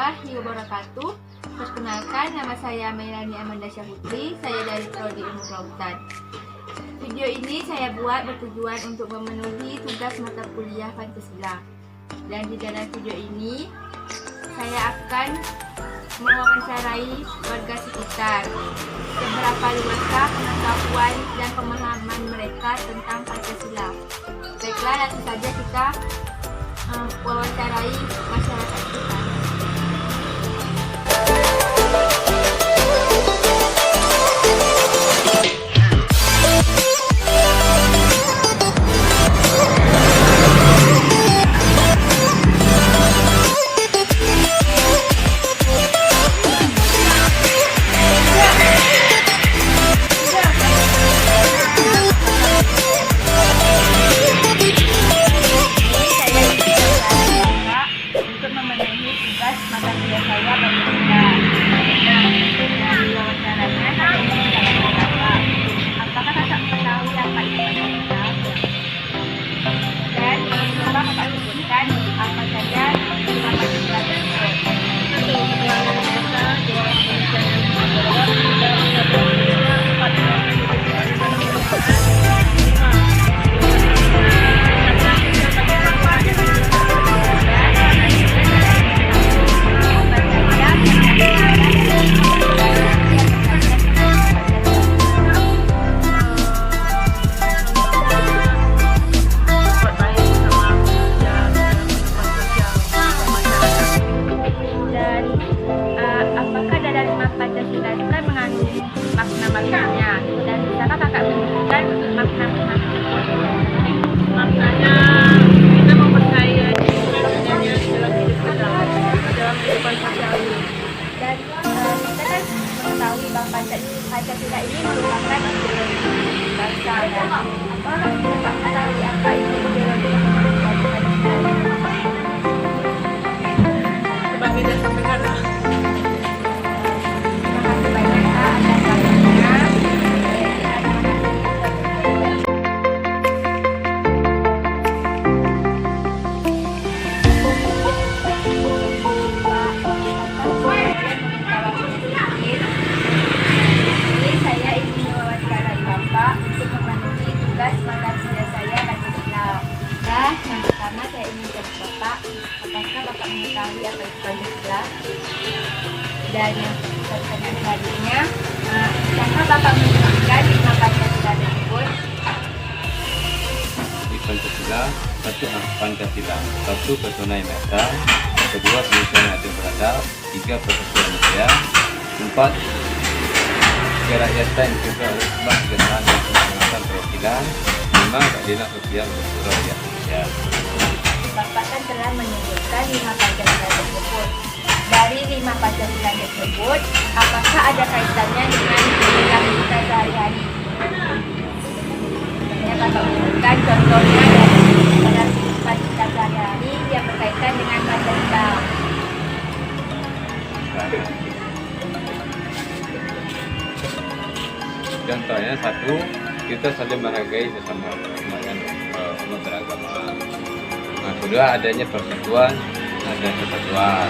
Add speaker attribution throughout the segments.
Speaker 1: warahmatullahi wabarakatuh. Perkenalkan, nama saya Melani Amanda Syahputri. Saya dari Prodi Ilmu Kelautan. Video ini saya buat bertujuan untuk memenuhi tugas mata kuliah Pancasila. Dan di dalam video ini saya akan mewawancarai warga sekitar. Seberapa luaskah pengetahuan dan pemahaman mereka tentang Pancasila? Baiklah, langsung saja kita wawancarai masyarakat kita. Makna-maknanya dan bisakah kakak menunjukkan makna-maknanya?
Speaker 2: Maknanya kita mempercayai adanya dalam hidup kita, dalam kehidupan sosial.
Speaker 1: Dan kita kan mengetahui bahwa Pancasila ini merupakan ideologi bangsa. Dan apakah kita mengetahui apa itu ideologi Pancasila?
Speaker 2: Sebagai dasar negara.
Speaker 1: Yang pertama saya ingin tanya Bapak, apakah Bapak mengetahui apa itu Pancasila? Dan yang pertanyaan selanjutnya, apakah Bapak menjelaskan lima Pancasila tersebut?
Speaker 3: Di Pancasila, Pancasila, satu pesona yang nyata, kedua pemikiran adil beradab, tiga persatuan manusia, empat kerakyatan yang juga oleh sebab kegesahan dan penghormatan perwakilan, lima keadilan sosial untuk rakyat Indonesia.
Speaker 1: Bapak kan telah menyebutkan lima Pancasila tersebut. Dari lima Pancasila tersebut, apakah ada kaitannya dengan kehidupan kita sehari-hari? Ya, Bapak menyebutkan contohnya dari dalam kehidupan kita sehari-hari yang berkaitan dengan Pancasila.
Speaker 3: Contohnya satu, kita saling menghargai sesama umat beragama. Nah, kedua adanya persatuan dan kesatuan.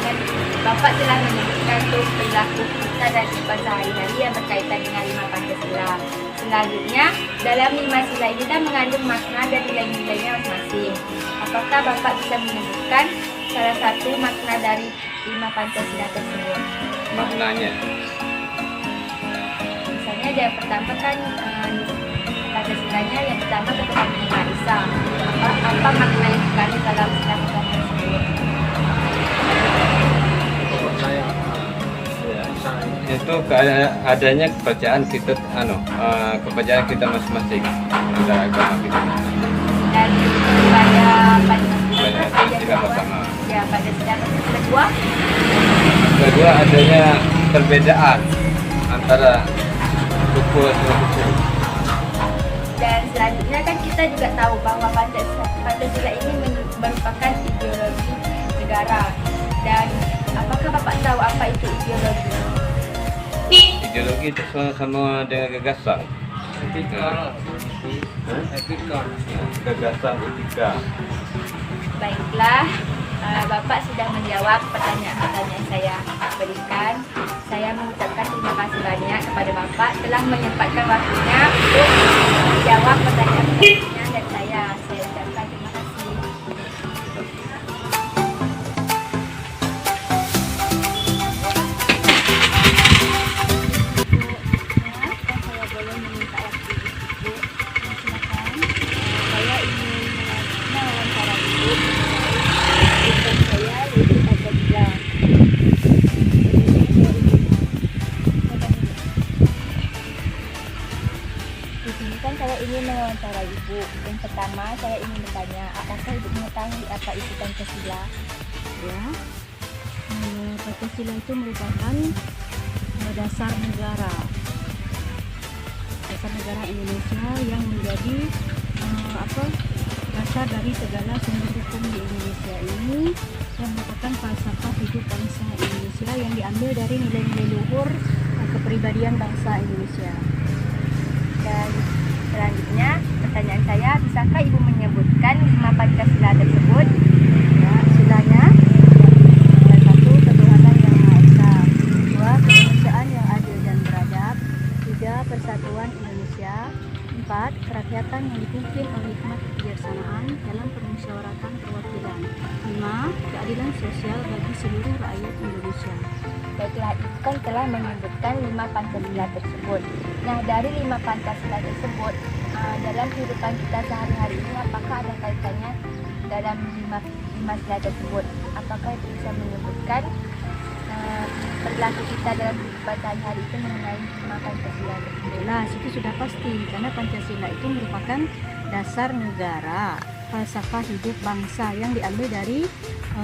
Speaker 1: Dan Bapak telah menyebutkan perilaku kita dan kehidupan sehari-hari yang berkaitan dengan lima Pancasila. Selanjutnya, dalam lima sila ini kan mengandung makna dan nilai-nilainya masing-masing. Apakah Bapak bisa menyebutkan salah satu makna dari lima Pancasila tersebut?
Speaker 3: Maknanya,
Speaker 1: Misalnya yang pertama kan Pancasilanya yang pertama ketuhanan yang Maha Esa. Apa makna yang dikandung dalam sila tersebut?
Speaker 3: itu adanya kepercayaan kita, kepercayaan kita masing-masing antara agama kita.
Speaker 1: Dan pada
Speaker 3: Pancasila pertama.
Speaker 1: Ya, Pancasila kedua.
Speaker 3: Kedua adanya perbedaan antara suku dan suku.
Speaker 1: Dan selanjutnya kan kita juga tahu bahwa Pancasila ini merupakan ideologi negara. Dan apakah Bapak tahu apa itu ideologi?
Speaker 3: Ideologi itu sama dengan gagasan.
Speaker 2: Etika.
Speaker 3: Gagasan etika.
Speaker 1: Baiklah, Bapak sudah menjawab pertanyaan-pertanyaan saya berikan. Saya mengucapkan terima kasih banyak kepada Bapak telah menyempatkan waktunya untuk menjawab pertanyaan-pertanyaan dan saya ucapkan terima kasih. Saya boleh meminta waktu Ibu. Silakan. Saya ingin mewawancara Ibu. Bukan saya, Ibu Pancasila. Di sini kan saya ingin mewawancara Ibu. Yang pertama saya ingin bertanya, apakah Ibu mengetahui apa itu Pancasila?
Speaker 4: Ya, Pancasila itu merupakan dasar negara Indonesia yang menjadi dasar dari segala sumber hukum di Indonesia ini, yang merupakan falsafah hidup bangsa Indonesia yang diambil dari nilai-nilai luhur kepribadian bangsa Indonesia.
Speaker 1: Dan selanjutnya pertanyaan saya, bisakah Ibu menyebutkan 5 Pancasila tersebut?
Speaker 4: Ya, silanya. Yang satu, ketuhanan yang Maha Esa. Dua, kemanusiaan yang adil dan beradab. Tiga, persatuan Indonesia. Empat, kerakyatan yang dipimpin oleh hikmat kebijaksanaan dalam permusyawaratan perwakilan. Lima, keadilan sosial bagi seluruh rakyat Indonesia.
Speaker 1: Baiklah, Ibu kan telah menyebutkan 5 Pancasila tersebut. Nah, dari 5 Pancasila tersebut, dalam kehidupan kita sehari-hari ini, apakah ada kaitannya dalam 5 sila tersebut? Apakah itu bisa menyebutkan perilaku kita dalam kehidupan sehari-hari itu mengenai 5 Pancasila tersebut?
Speaker 4: Jelas, itu sudah pasti, karena Pancasila itu merupakan dasar negara, falsafah hidup bangsa yang diambil dari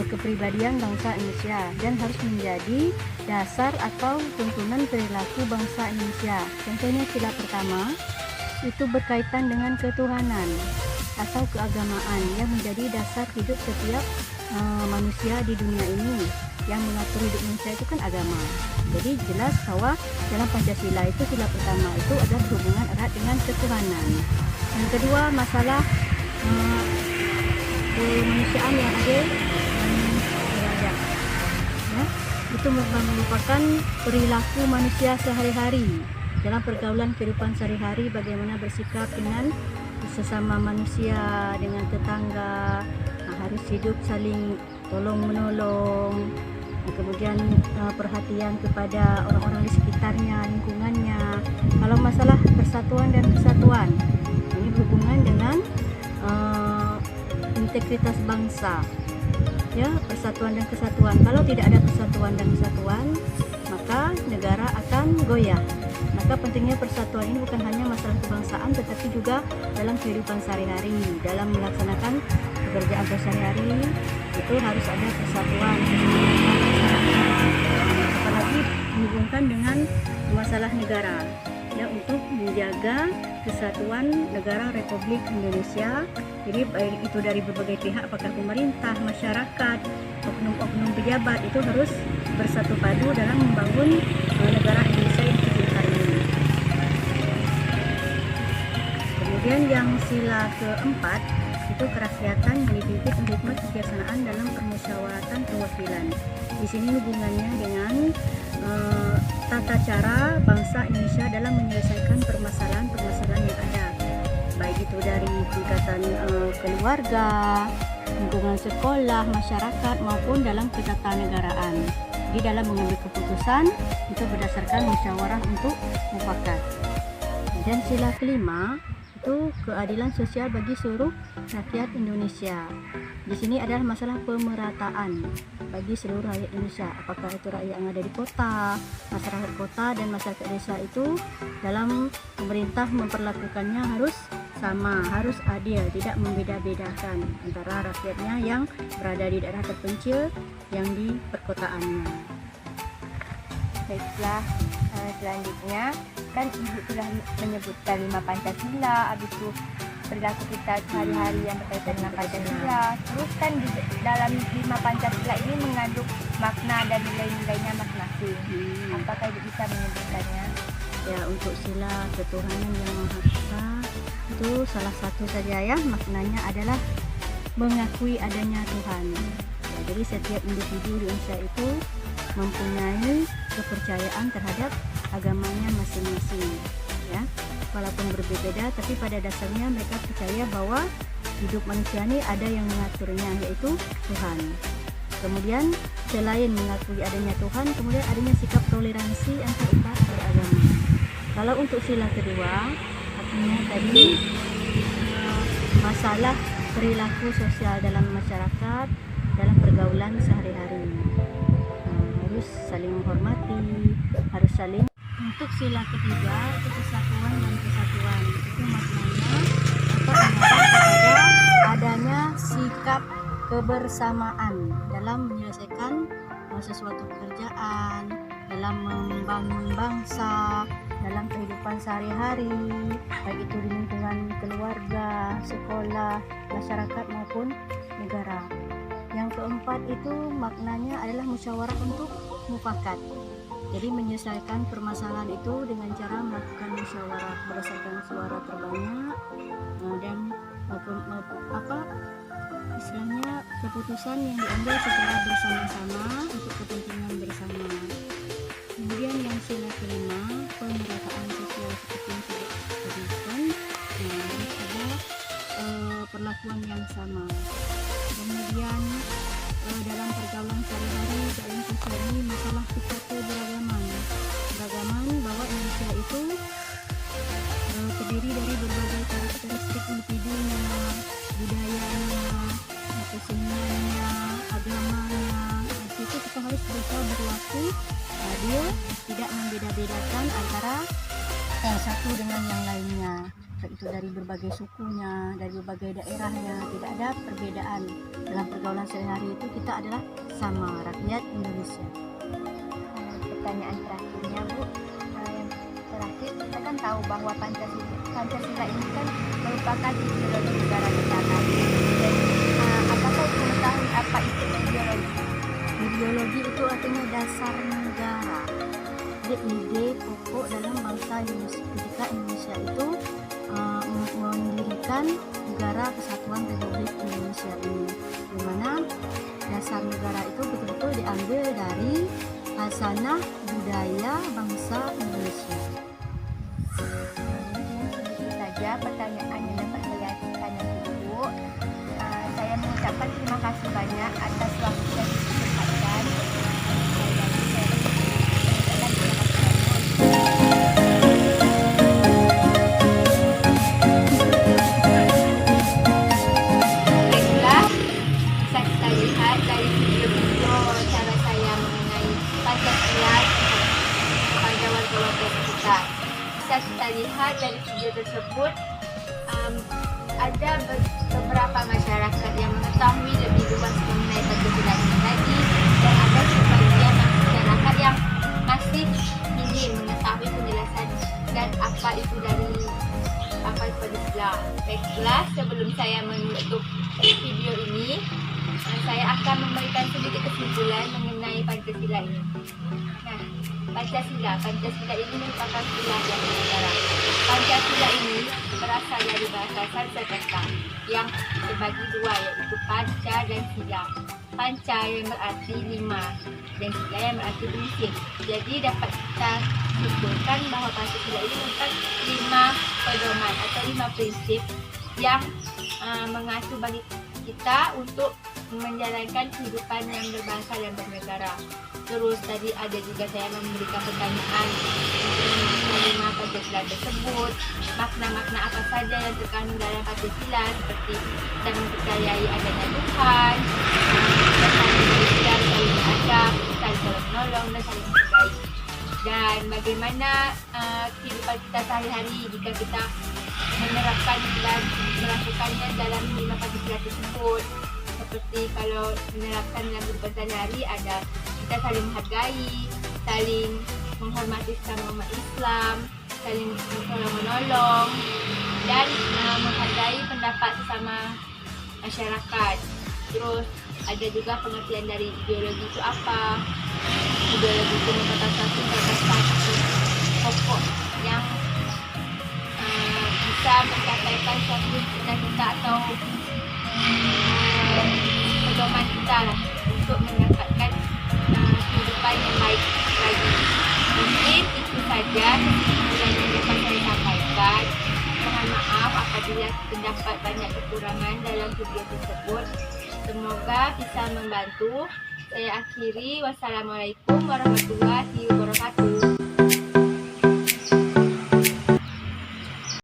Speaker 4: kepribadian bangsa Indonesia dan harus menjadi dasar atau tuntunan perilaku bangsa Indonesia. Contohnya sila pertama itu berkaitan dengan ketuhanan atau keagamaan yang menjadi dasar hidup setiap manusia di dunia ini. Yang mengatur hidup manusia itu kan agama. Jadi jelas bahwa dalam Pancasila itu sila pertama itu adalah hubungan erat dengan ketuhanan. Yang kedua, masalah kemanusiaan yang adil dan beradab. Ya, itu merupakan perilaku manusia sehari-hari dalam pergaulan kehidupan sehari-hari, bagaimana bersikap dengan sesama manusia, dengan tetangga, harus hidup saling tolong menolong, kemudian perhatian kepada orang-orang di sekitarnya, lingkungannya. Kalau masalah persatuan dan kesatuan, ini berhubungan dengan integritas bangsa, ya, persatuan dan kesatuan. Kalau tidak ada persatuan dan kesatuan, maka negara akan goyah. Maka pentingnya persatuan ini bukan hanya masalah kebangsaan, tetapi juga dalam kehidupan sehari-hari, dalam melaksanakan pekerjaan sehari-hari itu harus ada persatuan. Apalagi dihubungkan dengan masalah negara, ya, untuk menjaga kesatuan negara Republik Indonesia. Jadi baik itu dari berbagai pihak, apakah pemerintah, masyarakat, oknum-oknum pejabat, itu harus bersatu padu dalam membangun negara Indonesia yang tercinta ini. Kemudian yang sila keempat itu kerakyatan yang dipimpin oleh hikmat kebijaksanaan dalam permusyawaratan perwakilan. Di sini hubungannya dengan tata cara bangsa Indonesia dalam menyelesaikan permasalahan-permasalahan yang ada, baik itu dari tingkatan keluarga, lingkungan sekolah, masyarakat, maupun dalam ketatanegaraan. Di dalam mengambil keputusan itu berdasarkan musyawarah untuk mufakat. Dan sila kelima itu keadilan sosial bagi seluruh rakyat Indonesia. Di sini adalah masalah pemerataan bagi seluruh rakyat Indonesia. Apakah itu rakyat yang ada di kota, masyarakat kota dan masyarakat desa, itu dalam pemerintah memperlakukannya harus sama, harus adil, tidak membeda-bedakan antara rakyatnya yang berada di daerah terpencil yang di perkotaannya.
Speaker 1: Baiklah, selanjutnya kan Ibu sudah menyebutkan 5 Pancasila, habis itu perilaku kita sehari-hari yang berkaitan dengan Pancasila. Terus kan di dalam 5 Pancasila ini mengandung makna dan nilai-nilainya masing-masing. Apakah Ibu bisa menyebutkannya?
Speaker 4: Ya, untuk sila ketuhanan yang Maha Esa itu salah satu saja, ya, maknanya adalah mengakui adanya Tuhan. Ya, Jadi setiap individu di Indonesia itu mempunyai kepercayaan terhadap agamanya masing-masing, ya. Walaupun berbeda, tapi pada dasarnya mereka percaya bahwa hidup manusia ini ada yang mengaturnya, yaitu Tuhan. Kemudian selain mengakui adanya Tuhan, kemudian adanya sikap toleransi antar umat beragama. Kalau untuk sila kedua, artinya tadi masalah perilaku sosial dalam masyarakat, dalam pergaulan sehari-hari. Harus saling menghormati, harus saling. Untuk sila ketiga itu kesatuan dan kesatuan. Itu maknanya kepada adanya sikap kebersamaan dalam menyelesaikan sesuatu pekerjaan, dalam membangun bangsa, dalam kehidupan sehari-hari, baik itu di lingkungan keluarga, sekolah, masyarakat maupun negara. Yang keempat itu maknanya adalah musyawarah untuk mufakat. Jadi menyelesaikan permasalahan itu dengan cara melakukan musyawarah berdasarkan suara terbanyak dan istilahnya keputusan yang diambil secara bersama-sama untuk kepentingan bersama. Kemudian yang sila kelima, pemerataan sosial seperti yang sudah disebutkan, harus ada perlakuan yang sama. Kemudian dalam pergaulan sehari-hari dalam sosial ini masalah sikap keberagaman bahwa Indonesia itu terdiri dari berbagai karakteristik individunya, budayanya, keseniannya, agamanya. Di situ kita harus berusaha berlaku adil, tidak membeda-bedakan antara satu dengan yang lainnya. Itu dari berbagai sukunya, dari berbagai daerahnya, tidak ada perbedaan. Dalam pergaulan sehari-hari itu kita adalah sama rakyat Indonesia.
Speaker 1: Pertanyaan terakhirnya Bu, yang terakhir kita kan tahu bahwa Pancasila ini kan merupakan ideologi negara kita kan. Jadi apakah itu mengetahui apa itu ideologi?
Speaker 4: Ideologi itu artinya dasar negara. Jadi ide pokok dalam bangsa Indonesia. Ketika Indonesia itu mendirikan negara Kesatuan Republik Indonesia ini, di mana dasar negara itu betul-betul diambil dari hasanah budaya bangsa Indonesia.
Speaker 1: Itu saja pertanyaan yang dapat saya tanyakan Ibu. Saya mengucapkan terima kasih banyak atas waktu yang disempatkan. Bisa kita lihat dari video tersebut ada beberapa masyarakat yang mengetahui lebih luas mengenai Pancasila ini lagi, dan ada sebagian masyarakat yang masih ingin mengetahui penjelasan dan apa itu Pancasila. Baiklah, sebelum saya menutup video ini, saya akan memberikan sedikit kesimpulan mengenai Pancasila ini. Pancasila ini merupakan pilar yang negara. Pancasila ini berasal dari bahasa Sanskerta yang terbagi dua, yaitu Panca dan Sila. Panca yang berarti 5 dan Sila yang berarti prinsip. Jadi dapat kita simpulkan bahwa Pancasila ini merupakan 5 pedoman atau 5 prinsip yang mengatur bagi kita untuk menjalankan kehidupan yang berbangsa dan bernegara. Terus tadi ada juga saya memberikan pertanyaan mengenai Pancasila tersebut, makna-makna apa saja yang terkandung dalam Pancasila, seperti kita mempercayai adanya Tuhan, kita saling berislam, saling beradab, saling menolong dan saling menghargai. Dan bagaimana kehidupan kita sehari-hari jika kita menerapkan dan melakukannya dalam 5 Pancasila tersebut. Seperti kalau menerapkan dalam kehidupan sehari-hari ada kita saling menghargai, saling menghormati sesama umat Islam, saling menolong, dan menghargai pendapat sesama masyarakat. Terus ada juga pengertian dari ideologi itu apa. Ideologi itu merupakan satu gagasan pokok yang bisa mencapaikan suatu cita-cita atau pedoman kita lah apabila terdapat banyak kekurangan dalam video tersebut. Semoga bisa membantu. Saya akhiri. Wassalamualaikum warahmatullahi wabarakatuh.